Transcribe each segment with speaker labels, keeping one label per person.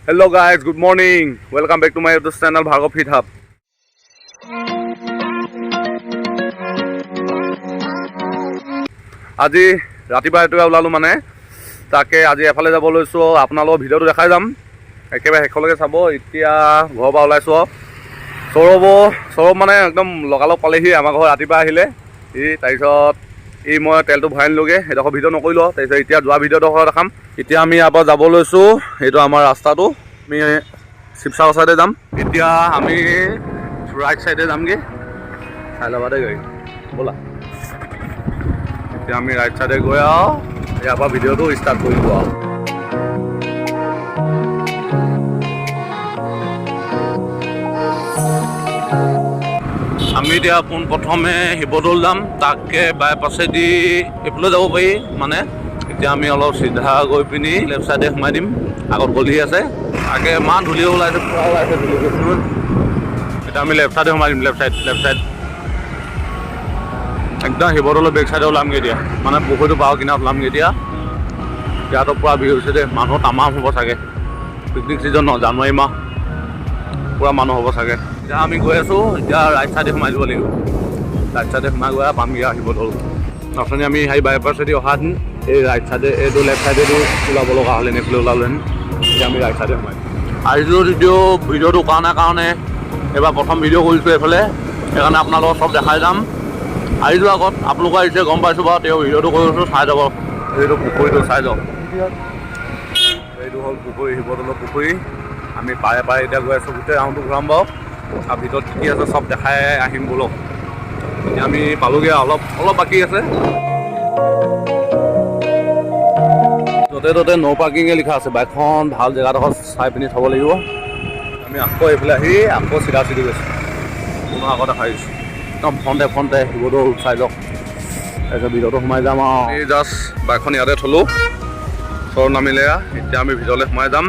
Speaker 1: Hello guys, good morning. Welcome back to my YouTube channel Bhargav Fit Hub. আজি ৰাতিপুৱা এটোৱা ওলালো মানে তাকে আজি এফালে যাব লৈছো আপোনালোকৰ ভিডিওটো দেখাই যাম একেবাৰে হেকলৈকে চাব এতিয়া ঘৰৰ পৰা ওলাইছো সৌৰভ মানে একদম লগালগ পালেহি আমাৰ ঘৰ ৰাতিপুৱা আহিলে তাৰপিছত মই তেলটো ভৰাই আনিলোগে এডোখৰ ভিডিও নকৰিলো তাৰপিছত এতিয়া যোৱা ভিডিওটো দেখাম এতিয়া আমি ইয়াৰ পৰা যাব লৈছো এইটো আমাৰ ৰাস্তাটো আমি শিৱসাগৰ চাইডে যাম এতিয়া আমি ৰাইট চাইডে যামগে চাই ল'বা দেই গাড়ী ব'লা এতিয়া আমি ৰাইট চাইডে গৈ ইয়াৰ পৰা ভিডিওটো ষ্টাৰ্ট কৰিব আমি এতিয়া পোনপ্ৰথমে শিৱদৌল যাম তাকে বাইপাছেদি এইফালে যাব পাৰি মানে এতিয়া আমি অলপ চিধা গৈ পিনি লেফ্ট চাইডে সোমাই দিম আগত গলি আছে তাকে ইমান ধূলি ওলাইছে পুৰা ওলাইছে ধূলি এতিয়া আমি লেফ্ট চাইডে সোমাই দিম লেফ্ট চাইড একদম শিৱদৌলৰ বেক চাইডে ওলামগৈ এতিয়া মানে পুখুৰীটো পাৰ কিনাৰত ওলামগৈ এতিয়া ইয়াতো পুৰা ভিৰ হৈছে দেই মানুহ তামাম হ'ব চাগে পিকনিক ছিজন ন জানুৱাৰী মাহ পুৰা মানুহ হ'ব চাগে এতিয়া আমি গৈ আছোঁ এতিয়া ৰাইট চাইডে সোমাই দিব লাগিব ৰাইট চাইডে সোমাই গৈ পামগৈ শিৱদৌল অথনি আমি সেই বাইপাছেদি অহাহেঁতেন এই ৰাইট চাইডে এইটো লেফ্ট চাইডেটো ওলাব লগা হ'লে এইফালে ওলালেহেঁতেন এতিয়া আমি ৰাইট চাইডে সোমাই আহিছোঁ যদিও ভিডিঅ'টো কাৰণে এইবাৰ প্ৰথম ভিডিঅ' কৰিছোঁ এইফালে সেইকাৰণে আপোনালোকক চব দেখাই যাম আহিছোঁ আগত আপোনালোকে আহিছে গম পাইছোঁ বাৰু তেওঁ ভিডিঅ'টো কৰিছোঁ চাই যাব এইটো পুখুৰীটো চাই যাওক এইটো হ'ল পুখুৰী শিৱদৌলৰ পুখুৰী আমি পাৰে এতিয়া গৈ আছোঁ গোটেই ৰাউণ্ডটো ঘূৰাম বাৰু আৰু ভিতৰত কি আছে চব দেখাই আহিম ব'লক এতিয়া আমি পালোগৈ অলপ বাকী আছে য'তে ত'তে ন' পাৰ্কিঙে লিখা আছে বাইকখন ভাল জেগাডোখৰ চাই পিনি থ'ব লাগিব আমি আকৌ এইফালে আহি আকৌ চিধা গৈছোঁ কোনো আগত দেখাই দিছোঁ একদম ফ্ৰণ্টে শিৱদৌল চাই যাওক তাৰপিছত ভিতৰতো সোমাই যাম আৰু এই জাষ্ট বাইকখন ইয়াতে থ'লোঁ ওচৰত নামিলে এতিয়া আমি ভিতৰলৈ সোমাই যাম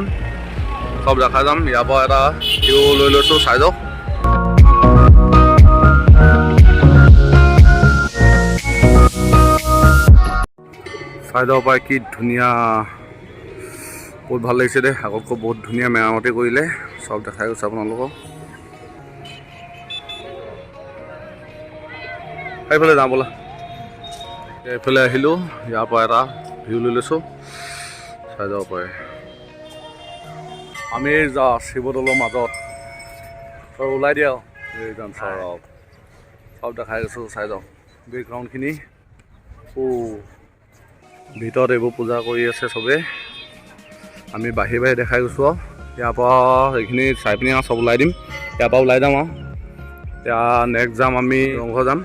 Speaker 1: চব দেখাই যাম ইয়াৰ পৰা এটা ভিউ লৈ লৈছোঁ চাই যাওক চাই যাব পাৰে কি ধুনীয়া বহুত ভাল লাগিছে দেই আগতকৈ বহুত ধুনীয়া মেৰামতি কৰিলে চব দেখাই গৈছে আপোনালোকক এইফালে যাওঁ ব'লা এইফালে আহিলোঁ ইয়াৰ পৰা এটা ভিউ লৈ লৈছোঁ চাই যাব পাৰে আমি যা শিৱদৌলৰ মাজত চব ওলাই দিয়া এইজন চব দেখাই গৈছোঁ চাই যাওক বেকগ্ৰাউণ্ডখিনি ভিতৰত এইবোৰ পূজা কৰি আছে চবেই আমি বাহিৰে দেখাই গৈছোঁ আৰু ইয়াৰ পৰা এইখিনি চাই পিনি আৰু চব ওলাই দিম ইয়াৰ পৰা ওলাই যাম আৰু এতিয়া নেক্সট যাম আমি ৰংঘৰ যাম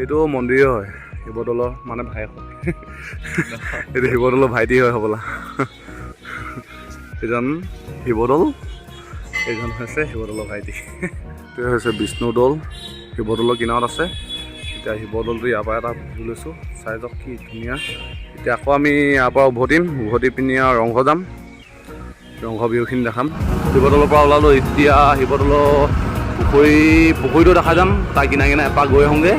Speaker 1: এইটো মন্দিৰে হয় শিৱদৌলৰ মানে ভাই এইটো শিৱদৌলৰ ভাইটি হয় হ'বলা এইজন শিৱদৌল এইজন হৈছে শিৱদৌলৰ ভাইটি এইটোৱে হৈছে বিষ্ণুদৌল শিৱদৌলৰ কিনাৰত আছে এতিয়া শিৱদৌলটো ইয়াৰ পৰা এটা ভিউ লৈছোঁ চাই যাওক কি ধুনীয়া এতিয়া আকৌ আমি ইয়াৰ পৰা উভতি পিনি আৰু ৰংঘৰ যাম ৰংঘৰ ভিউখিনি দেখাম শিৱদৌলৰ পৰা ওলালোঁ এতিয়া শিৱদৌলৰ পুখুৰীটো দেখাই যাম তাৰ কিনাৰে এপাক গৈ আহোঁগৈ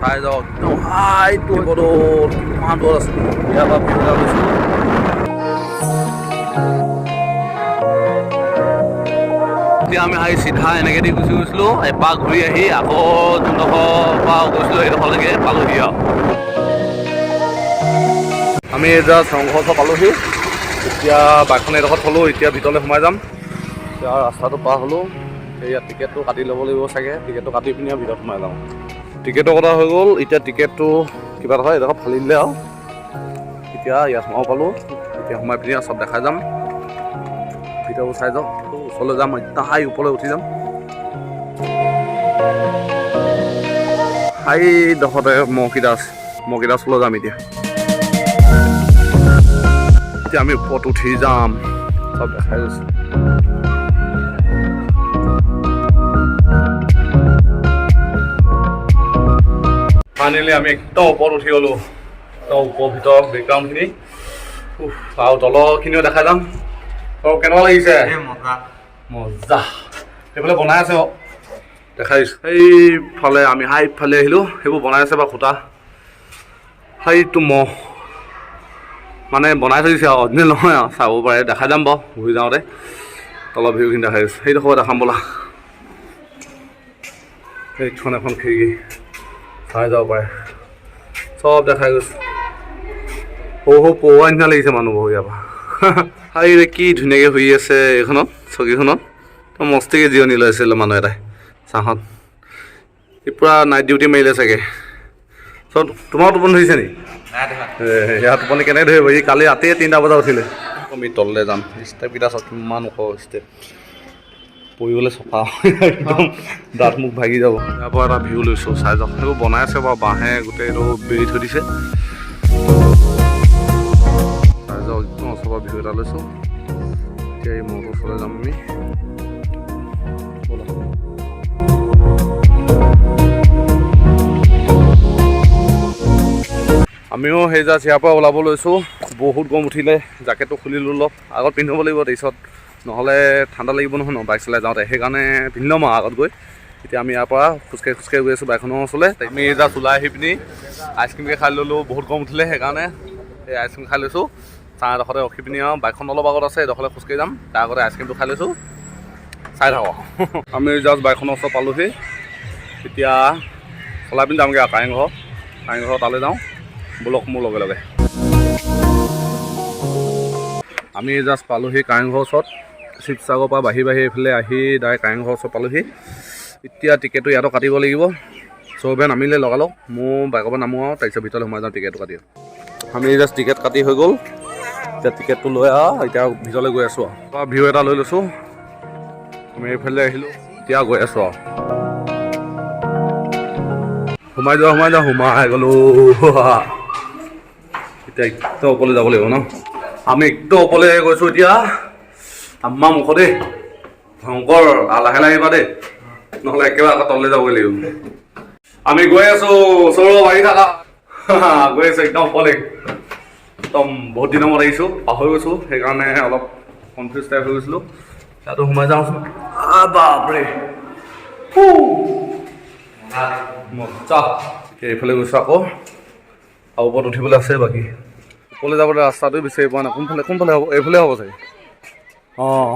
Speaker 1: চাই যাওক একদম হাইটো শিৱদৌল কিমান দূৰ আছে ইয়াৰ পৰা ভিউ এটা লৈছোঁ এতিয়া আমি আহি চিধা এনেকৈ দি গুচি গৈছিলোঁ এপাক ঘূৰি আহি আকৌ যোনডোখৰ পৰা গৈছিলোঁ সেইডোখৰলৈকে পালোঁহি আৰু আমি জাষ্ট ৰংঘৰ পালোঁহি এতিয়া বাইকখন এইডোখৰত থ'লোঁ এতিয়া ভিতৰলৈ সোমাই যাম এতিয়া ৰাস্তাটো পাৰ হ'লোঁ সেয়া টিকেটটো কাটি ল'ব লাগিব চাগে টিকেটটো কাটি পিনি আৰু ভিতৰত সোমাই যাওঁ টিকেটৰ কথা হৈ গ'ল এতিয়া টিকেটটো কিবা এটা এইডোখৰ ফালি দিলে আৰু এতিয়া ইয়াত সোমাব পালোঁ এতিয়া সোমাই পিনি চব দেখাই যাম ভিতৰবোৰ চাই যাওক ওচৰলৈ যাম একদম হাই ওপৰলৈ উঠি যাম হাইডোখৰতে মকিদাছলৈ যাম এতিয়া আমি ওপৰত উঠি যাম চব দেখাই গৈছোঁ ফাইনেলি আমি একদম ওপৰত উঠি গ'লোঁ ওপৰ ভিতৰৰ বেকগ্ৰাউণ্ডখিনি আৰু তলৰখিনিও দেখাই যাম কেনেকুৱা লাগিছে মজা সেইফালে বনাই আছে বাৰু দেখাইছোঁ সেইফালে আমি হাইফালে আহিলোঁ সেইবোৰ বনাই আছে বাৰু খুটা সেইটো মহ মানে বনাই থৈ দিছে আৰু অৰিজিনেল নহয় আৰু চাব পাৰে দেখাই যাম বাৰু ঘূৰি যাওঁতে তলৰ ভিউখিনি দেখাই দিছোঁ সেইডোখৰ দেখাম বোলা সেইখন এখন খিৰিকী চাই যাব পাৰে চব দেখাই গৈছোঁ সৰু সৰু পৰুৱা নিচিনা লাগিছে মানুহবোৰ ইয়াৰ পৰা হাই কি ধুনীয়াকৈ শুই আছে এইখনত চকীখনত মস্তিকৈ জিৰণি লৈ আছিলে মানুহ এটাই চাহত এই পূৰা নাইট ডিউটি মাৰিলে চাগে চব তোমাৰ টোপনি ধৰিছে নেকি ইয়াৰ টোপনি কেনেকৈ ধৰিব ই কালি ৰাতিয়ে 3টা বজাত উঠিলে আমি তললৈ যাম ষ্টেপকেইটা চাওক কিমান ওখ ষ্টেপ পৰিবলৈ চফা একদম দাঁত মুখ ভাগি যাব ইয়াৰ পৰা এটা ভিউ লৈছোঁ চাই যাওক সেইবোৰ বনাই আছে বাৰু বাঁহে গোটেইটো বেৰি থৈ দিছে চাই যাওক একদম ওচৰৰ পৰা ভিউ এটা লৈছোঁ এতিয়া এই মূৰটোৰ ওচৰলৈ যাম আমি আমিও সেই জাষ্ট ইয়াৰ পৰা ওলাব লৈছোঁ বহুত গৰম উঠিলে জাকেটটো খুলিলোঁ অলপ আগত পিন্ধিব লাগিব তাৰপিছত নহ'লে ঠাণ্ডা লাগিব নহয় ন বাইক চলাই যাওঁতে সেইকাৰণে পিন্ধি ল'ম আৰু আগত গৈ এতিয়া আমি ইয়াৰ পৰা খোজকাঢ়ি গৈ আছোঁ বাইকখনৰ ওচৰলৈ আমি জাষ্ট ওলাই আহি পিনি আইচক্ৰীমকৈ খাই ল'লোঁ বহুত গৰম উঠিলে সেইকাৰণে এই আইচক্ৰীম খাই লৈছোঁ চাহ এডোখৰতে ৰখি পিনি আৰু বাইকখন অলপ আগত আছে এডোখৰলৈ খোজকাঢ়ি যাম তাৰ আগতে আইচক্ৰীমটো খাই লৈছোঁ চাই থাকক আমি জাষ্ট বাইকখনৰ ওচৰত পালোঁহি এতিয়া চলাই পিনি যামগৈ আৰু কাৰেংঘৰ তালৈ যাওঁ বলক মোৰ লগে লগে আমি জাষ্ট পালোঁহি কাৰেংঘৰ ওচৰত শিৱসাগৰৰ পৰা বাঢ়ি এইফালে আহি ডাইৰেক্ট কাৰেংঘৰ ওচৰত পালোঁহি এতিয়া টিকেটটো ইয়াতো কাটিব লাগিব চবে নামিলে লগালগ মোৰ বাইকৰ পৰা নামো আৰু তাৰপিছত ভিতৰলৈ সোমাই যাওঁ টিকেটটো কাটি আমি জাষ্ট টিকেট কাটি হৈ গ'ল এতিয়া টিকেটটো লৈ এতিয়া ভিতৰলৈ গৈ আছোঁ আৰু ভিউ এটা লৈ লৈছোঁ আমি এইফালে আহিলোঁ এতিয়া গৈ আছোঁ আৰু সোমাই গ'লোঁ এতিয়া একদম ওপৰলৈ যাব লাগিব ন আমি একদম ওপৰলৈ গৈছোঁ এতিয়া আমাৰ মুখতে ভয়ংকৰ লাহে লাহে আহিবা দেই নহ'লে একেবাৰে আকৌ তললৈ যাবগৈ লাগিব আমি গৈ আছোঁ ওচৰৰ বাঢ়ি থাকা গৈ আছোঁ একদম ওপৰলৈ একদম বহুত দিনৰ মূৰত আহিছোঁ পাহৰি গৈছোঁ সেইকাৰণে অলপ কনফিউজ টাইপ হৈ গৈছিলোঁ তাতো সোমাই যাওঁচোন বাপৰে মজা এইফালে গৈছোঁ আকৌ আৰু ওপৰত উঠিবলৈ আছে বাকী ওপৰলৈ যাবলৈ ৰাস্তাটো বিচাৰি পোৱা নাই কোনফালে হ'ব এইফালে হ'ব চাগে অঁ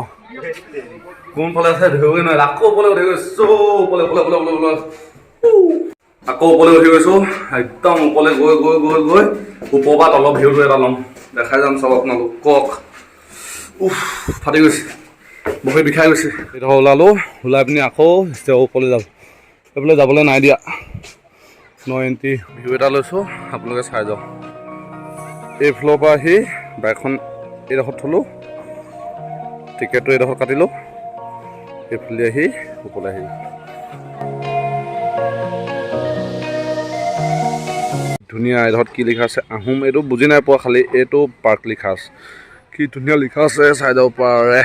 Speaker 1: কোনফালে আছে ধৰিবই নোৱাৰে আকৌ ওপৰলৈ উঠি গৈছোঁ আকৌ ওপৰলৈ উঠি গৈছোঁ একদম ওপৰলৈ গৈ ওপৰৰ পৰা তলৰ ভিউটো এটা ল'ম দেখাই যাম চব আপোনালোকক ফাটি গৈছে বহুত বিষাই গৈছে এইডোখৰ ওলাই পিনি আকৌ ওপৰলৈ যাব এইফালে যাবলৈ নাই দিয়া 9 ভিউ এটা লৈছোঁ আপোনালোকে চাই যাওক এইফালৰ পৰা আহি বাইকখন এইডোখৰত থ'লোঁ টিকেটটো এইডোখৰত কাটিলোঁ এইফালে আহি ওপৰলৈ আহিলোঁ ধুনীয়া এইডোখৰত কি লিখা আছে আহোম এইটো বুজি নাই পোৱা খালি এইটো পাৰ্ক লিখা আছে কি ধুনীয়া লিখা আছে চাই যাব পাৰে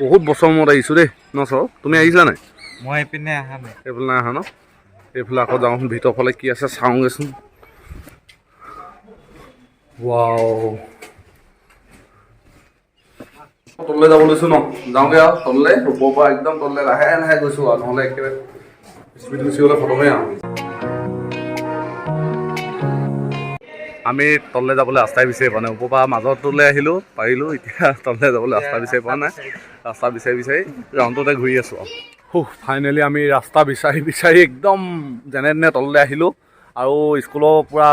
Speaker 1: বহুত বছৰ মূৰত আহিছোঁ দেই ন ছাৰ তুমি আহিছিলা নাই
Speaker 2: মই এইপিনে অহা নাই
Speaker 1: এইফালে নাই অহা ন এইফালে আকৌ যাওঁ ভিতৰৰ ফালে কি আছে চাওঁগৈচোন ৱাও তললৈ যাব লৈছোঁ ন যাওঁগৈ আৰু তললৈ ওপৰৰ পৰা একদম তললৈ লাহে লাহে গৈছোঁ আৰু নহ'লে একেবাৰে স্পীড গুচি গ'লে খতমেই আৰু আমি তললৈ যাবলৈ ৰাস্তাই বিচাৰি পোৱা নাই ওপৰৰ পৰা মাজতলৈ আহিলোঁ পাৰিলোঁ এতিয়া তললৈ যাবলৈ ৰাস্তা বিচাৰি পোৱা নাই ৰাস্তা বিচাৰি ৰাউণ্ডতে ঘূৰি আছোঁ আৰু ফাইনেলি আমি ৰাস্তা বিচাৰি একদম যেনে তেনে তললৈ আহিলোঁ আৰু স্কুলৰ পৰা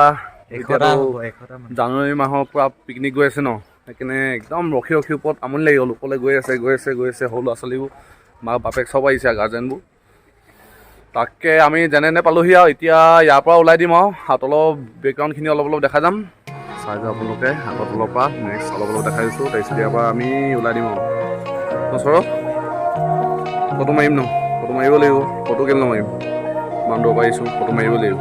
Speaker 1: জানুৱাৰী মাহৰ পৰা পিকনিক গৈ আছে ন সেইকাৰণে একদম ৰখি ওপৰত আমনি লাগি গ'ল ওপৰলৈ গৈ আছে সৰু ল'ৰা ছোৱালীবোৰ মাক বাপেক চব আহিছে গাৰ্জেনবোৰ তাকে আমি যেনে তেনে পালোঁহি আৰু এতিয়া ইয়াৰ পৰা ওলাই দিম আৰু তলৰ বেকগ্ৰাউণ্ডখিনি অলপ দেখা যাম চাই যাওঁ আপোনালোকে হাতৰ তলৰ পৰা নেক্সট অলপ দেখাই দিছোঁ তাৰপিছত ইয়াৰ পৰা আমি ওলাই দিম আৰু ওচৰত ফটো মাৰিম ন ফটো মাৰিব লাগিব ফটো কেলৈ নামাৰিম ইমান দূৰৰ পৰা আহিছোঁ ফটো মাৰিব লাগিব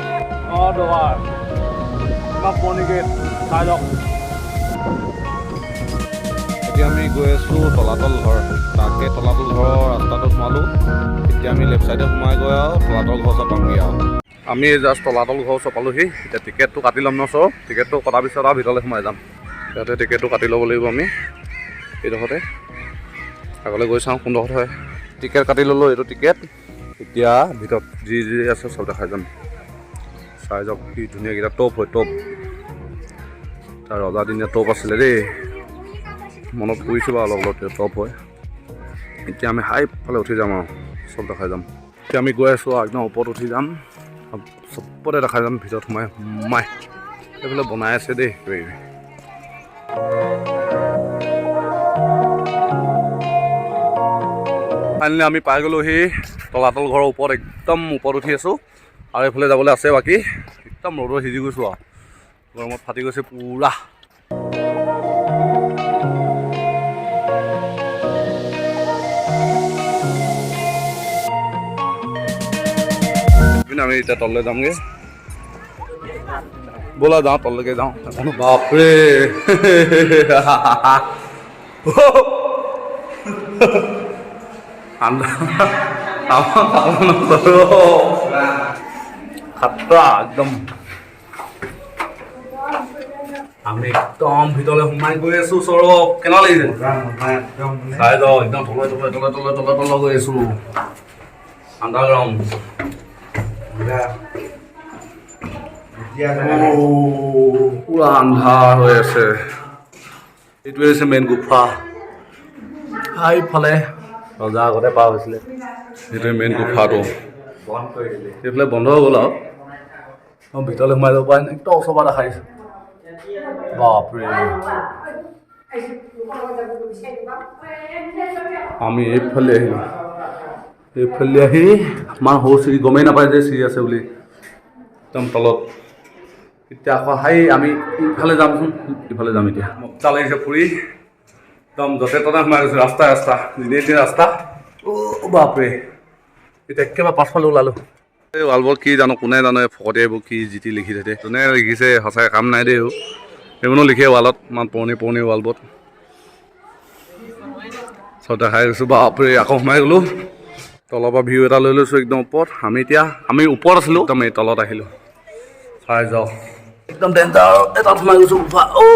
Speaker 1: এতিয়া আমি গৈ আছোঁ তলাতল ঘৰ তাকে তলাতল ঘৰৰ ৰাস্তাটো সোমালোঁ এতিয়া আমি লেফ্ট ছাইডে সোমাই গৈ আৰু তলাতল ঘৰ ওচৰত পামগৈ আৰু আমি জাষ্ট তলাতল ঘৰ ওচৰত পালোঁহি এতিয়া টিকেটটো কাটি ল'ম ন টিকেটটো কটাৰ পিছত আৰু ভিতৰলৈ সোমাই যাম ইয়াতে টিকেটটো কাটি ল'ব লাগিব আমি এইডোখৰতে আগলৈ গৈ চাওঁ কোনডোখৰত হয়। টিকেট কাটি ল'লোঁ, এইটো টিকেট। এতিয়া ভিতৰত যি যি আছে চব দেখাই যাম। চাই যাওক কি ধুনীয়াকেইটা টপ হয়, টপ তাৰ ৰজাদিনীয়া টপ আছিলে দেই, মনত পৰিছোঁ বাৰু অলপ অলপ টপ হয়। এতিয়া আমি হাইফালে উঠি যাম আৰু চব দেখাই যাম। এতিয়া আমি গৈ আছোঁ একদম ওপৰত উঠি যাম, চবতে দেখাই যাম ভিতৰত সোমাই এইফালে বনাই আছে দেই কিবা কিবি। ফাইনেলি আমি পাই গ'লোঁ সেই তলাতল ঘৰৰ ওপৰত, একদম ওপৰত উঠি আছোঁ। আৰু এইফালে যাবলৈ আছে বাকী। একদম ৰ'দত সিজি গৈছোঁ আৰু গৰমত ফাটি গৈছে পুৰা। আমি এতিয়া তললৈ যামগৈ, ব'লা যাওঁ তললৈকে যাওঁ। বাপৰে খাতৰা একদম। আমি একদম ভিতৰলৈ সোমাই গৈ আছোঁ। সৌৰভ কেনেকুৱা লাগিছে? চাই যাওঁ একদম তলে তলে তলে তলে তলে তলে গৈ আছোঁ। আণ্ডাৰগ্ৰাউণ্ড পুৰা আন্ধাৰ হৈ আছে। এইটোৱে হৈছে মেইন গুফা। এইফালে ৰজা আগতে পাৰ হৈছিলে, সেইটোৱে মেইন গুফাটো। সেইফালে বন্ধ হৈ গ'ল আৰু ভিতৰলৈ সোমাই যাব পাৰে একদম ওচৰৰ পৰা দেখাইছে। বাপৰে আমি এইফালে আহিলোঁ, এইফালে আহি আমাৰ সৰু চিৰি গমেই নাপায় যে চিৰি আছে বুলি একদম তলত। এতিয়া আকৌ আমি ইফালে যামচোন, ইফালে যাম এতিয়া। মজা লাগিছে ফুৰি, একদম য'তে ত'তে সোমাই গৈছোঁ। ৰাস্তা দিনে ৰাস্তা। বাপৰে এতিয়া একেবাৰে পাছফালে ওলালোঁ। এই ৱালবোৰত কি জানো, কোনে জানো ফকতে এইবোৰ কি যি টি লিখি থাকে। যোনে লিখিছে সঁচাকৈ কাম নাই দেই। সেইবোৰো লিখে ৱালত, ইমান পুৰণি পুৰণি ৱালবোৰত চব দেখাই গৈছোঁ। বাপৰে আকৌ সোমাই গ'লোঁ। তলৰ পৰা ভিউ এটা লৈ লৈছোঁ একদম ওপৰত। আমি ওপৰত আছিলোঁ, একদম এই তলত আহিলোঁ। চাই যাওঁ একদম ডেঞ্জাৰ এটাত সোমাই গৈছোঁ।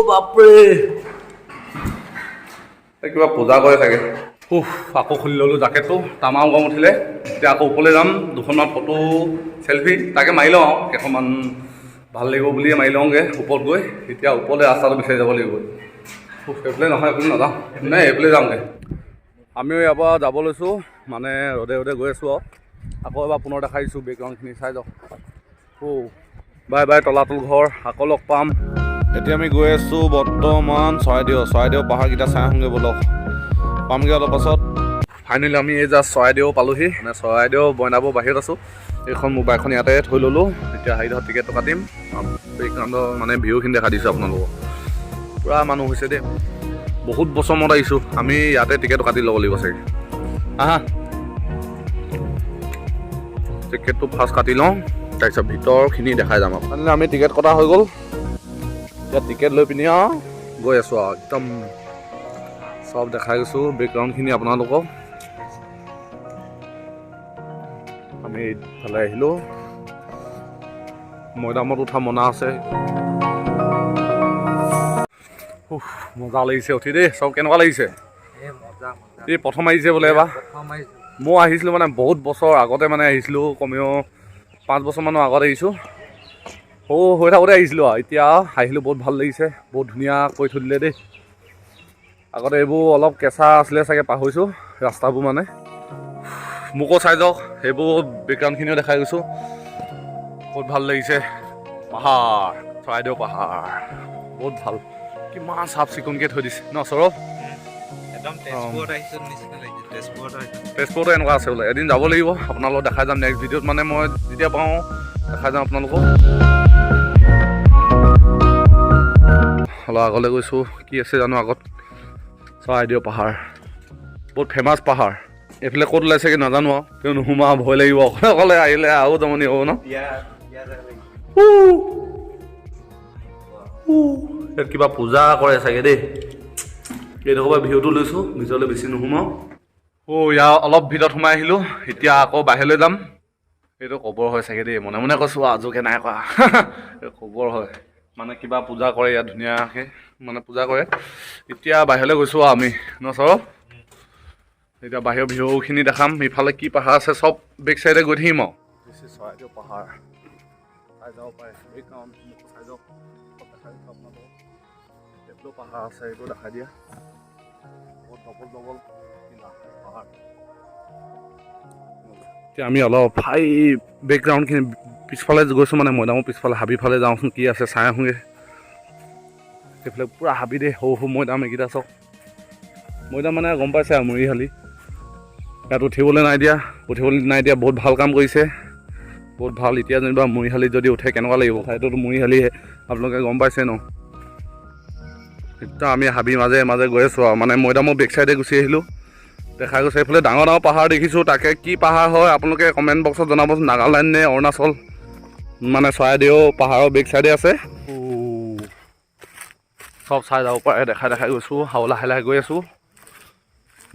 Speaker 1: বাপৰে এই কিবা পূজা কৰে চাগে। আকৌ খুলি ল'লোঁ জাকেটটো, তামাম গৰম উঠিলে। এতিয়া আকৌ ওপৰলৈ যাম, দুখনমান ফটো চেলফি তাকে মাৰি লওঁ আৰু কেইখনমান ভাল লাগিব বুলিয়ে মাৰি লওঁগৈ ওপৰত গৈ। এতিয়া ওপৰলৈ ৰাস্তাটো বিচাৰি যাব লাগিব। এইফালে নহয়, এইফালে নাযাওঁ, নাই এইফালে যামগৈ। আমিও ইয়াৰ পৰা যাব লৈছোঁ, মানে ৰ'দে ৰ'দে গৈ আছোঁ আৰু আকৌ এবাৰ পুনৰ দেখাই দিছোঁ বেকগ্ৰাউণ্ডখিনি চাই যাওক। বাই বাই তলাতল ঘৰ, আকৌ লগ পাম। এতিয়া আমি গৈ আছোঁ বৰ্তমান চৰাইদেউ পাহাৰকেইটা চাই আহোঁগৈ ব'লক, পামগৈ অলপ পাছত। ফাইনেলি আমি এই জাষ্ট চৰাইদেউ পালোহি, মানে চৰাইদেউ বইনাবোৰ বাহিৰত আছোঁ। এইখন মোৰ বাইকখন ইয়াতে থৈ ল'লোঁ। এতিয়া হেৰিডোখৰত টিকেটটো কাটিম। বেকগ্ৰাউণ্ডৰ মানে ভিউখিনি দেখা দিছোঁ আপোনালোকক। পূৰা মানুহ হৈছে দেই, বহুত বছৰ মূৰত আহিছোঁ। আমি ইয়াতে টিকেটটো কাটি ল'ব লাগিব চাগে। টিকেটটো ফাৰ্ষ্ট কাটি লওঁ, তাৰপিছত ভিতৰখিনি দেখাই যাম আৰু। মানে আমি টিকেট কটা হৈ গ'ল। এতিয়া টিকেট লৈ পিনি আৰু গৈ আছোঁ আৰু একদম চব দেখাই গৈছোঁ বেকগ্ৰাউণ্ডখিনি আপোনালোকক। আমি এইফালে আহিলোঁ, মৈদামত উঠা মনা আছে। মজা লাগিছে উঠি দেই। চব কেনেকুৱা লাগিছে? এই প্ৰথম আহিছে বোলে এবাৰ। মই আহিছিলোঁ মানে বহুত বছৰ আগতে মানে আহিছিলোঁ, কমেও 5 বছৰমানৰ আগত আহিছোঁ। হৈ থাকোঁতে আহিছিলোঁ আৰু এতিয়া আহিলোঁ, বহুত ভাল লাগিছে। বহুত ধুনীয়া কৰি থৈ দিলে দেই। আগতে এইবোৰ অলপ কেঁচা আছিলে চাগে, পাহৰিছোঁ ৰাস্তাবোৰ মানে। মোকো চাই যাওক, সেইবোৰ বেকগ্ৰাউণ্ডখিনিও দেখাই গৈছোঁ। বহুত ভাল লাগিছে। পাহাৰ, চৰাইদেউ পাহাৰ বহুত ভাল। কিমান চাফ চিকুণকৈ থৈ দিছে ন সৌৰভ? তেজপুৰতো এনেকুৱা আছে বোলে। এদিন যাব লাগিব, আপোনালোকক দেখাই যাম নেক্সট ভিডিঅ'ত। মানে মই যেতিয়া পাওঁ দেখাই যাম আপোনালোকক। অলপ আগলৈ গৈছোঁ, কি আছে জানো আগত। চৰাইদেউ পাহাৰ বহুত ফেমাছ পাহাৰ। এইফালে ক'ত ওলাইছেগৈ নাজানো আৰু, তেওঁ নোসোমা ভয় লাগিব। অকলে আহিলে আৰু জমনি হ'ব ন। ইয়াত কিবা পূজা কৰে চাগে দেই। এইডোখৰ পৰা ভিউটো লৈছোঁ, ভিতৰলৈ বেছি নোসোমাওঁ। ইয়াৰ অলপ ভিতৰত সোমাই আহিলোঁ। এতিয়া আকৌ বাহিৰলৈ যাম। এইটো কবৰ হয় চাগে দেই, মনে মনে কৈছোঁ, আজোকে নাই কৰা। এইটো কবৰ হয়, মানে কিবা পূজা কৰে ইয়াত ধুনীয়াকৈ। মানে পূজা কৰে। এতিয়া বাহিৰলৈ গৈছোঁ আমি ন সৌৰভ? এতিয়া বাহিৰৰ ভিউখিনি দেখাম। ইফালে কি পাহাৰ আছে চব বেক চাইডে গৈ থাকিম আৰু চৰাইদেউ পাহাৰ চাই যাব পাৰে সেইকাৰণ চাই যাওক দেখাই দিছোঁ আপোনালোকক। এইটো পাহাৰ আছে এইটো দেখাই দিয়া বহুত ডবল পাহাৰ। এতিয়া আমি অলপ হাই বেকগ্ৰাউণ্ডখিনি পিছফালে গৈছোঁ মানে মৈদামৰ পিছফালে হাবিফালে যাওঁচোন কি আছে চাই আহোঁগৈ। সেইফালে পূৰা হাবি দেই সৰু সৰু মৈদাম এইকেইটা চাওক। মৈদাম মানে গম পাইছে আৰু মৰিশালি ইয়াত উঠিবলৈ নাই দিয়া বহুত ভাল কাম কৰিছে বহুত ভাল। এতিয়া যেনিবা মৰিশালিত যদি উঠে কেনেকুৱা লাগিব ঠাইটোতো মৰিশালি আপোনালোকে গম পাইছে ন। এতিয়া আমি হাবি মাজে মাজে গৈ আছোঁ আৰু মানে মৈদামৰ বেক চাইডে গুচি আহিলোঁ। দেখা গৈছে এইফালে ডাঙৰ ডাঙৰ পাহাৰ দেখিছোঁ। তাকে কি পাহাৰ হয় আপোনালোকে কমেণ্ট বক্সত জনাবচোন। নাগালেণ্ড নে অৰুণাচল মানে চৰাইদেউ পাহাৰৰ বেক চাইডে আছে। চব চাই যাব পাৰে দেখাই গৈছোঁ আৰু লাহে লাহে গৈ আছোঁ।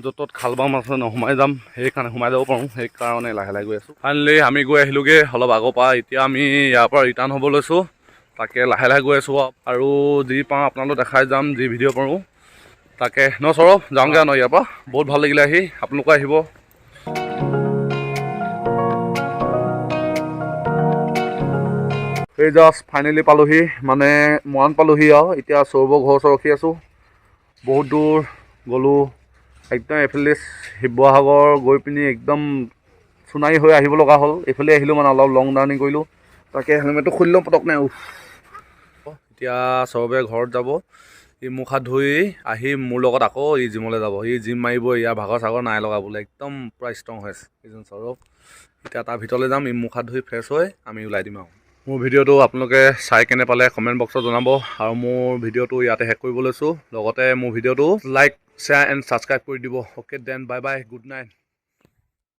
Speaker 1: য'ত ত'ত খাল বাম আছে নোসোমাই যাম সেইকাৰণে সোমাই যাব পাৰোঁ সেইকাৰণে লাহে লাহে গৈ আছোঁ। ফাইনেলি আমি গৈ আহিলোঁগৈ অলপ আগৰ পৰা। এতিয়া আমি ইয়াৰ পৰা ৰিটাৰ্ণ হ'ব লৈছোঁ। তাকে লাহে লাহে গৈ আছোঁ আৰু যি পাওঁ আপোনালোক দেখাই যাম যি ভিডিঅ' পাৰোঁ তাকে ন সৌৰভ যাওঁগৈ ন ইয়াৰ পৰা। বহুত ভাল লাগিলে আহি আপোনালোকে আহিব। এই জাষ্ট ফাইনেলি পালোহি মানে মৰাণ পালোহি আৰু এতিয়া সৌৰভৰ ঘৰ ওচৰত ৰখি আছোঁ। বহুত দূৰ গ'লোঁ একদম এইফালে শিৱসাগৰ গৈ পিনি একদম সোণাৰী হৈ আহিব লগা হ'ল। এইফালে আহিলোঁ মানে অলপ লং জাৰ্ণি কৰিলোঁ। তাকে হেলমেটটো খুলি লওঁ পটক নাই। এতিয়া সৌৰভে ঘৰত যাব। ই মুখ হাত ধুই আহি মোৰ লগত আকৌ ই জিমলৈ যাব। ই জিম মাৰিব ইয়াৰ ভাগৰ চাগৰ নাই লগা বোলে একদম পূৰা ষ্ট্ৰং হৈ আছে এইজন সৌৰভ। এতিয়া তাৰ ভিতৰলৈ যাম। ই মুখ হাত ধুই ফ্ৰেছ হৈ আমি ওলাই দিম আৰু। মোৰ ভিডিঅ'টো আপোনালোকে চাই কেনে পালে কমেণ্ট বক্সত জনাব আৰু মোৰ ভিডিঅ'টো ইয়াতে শেষ কৰিব লৈছোঁ। লগতে মোৰ ভিডিঅ'টো লাইক শ্বেয়াৰ এণ্ড ছাবস্ক্ৰাইব কৰি দিব। Okay then bye bye good night.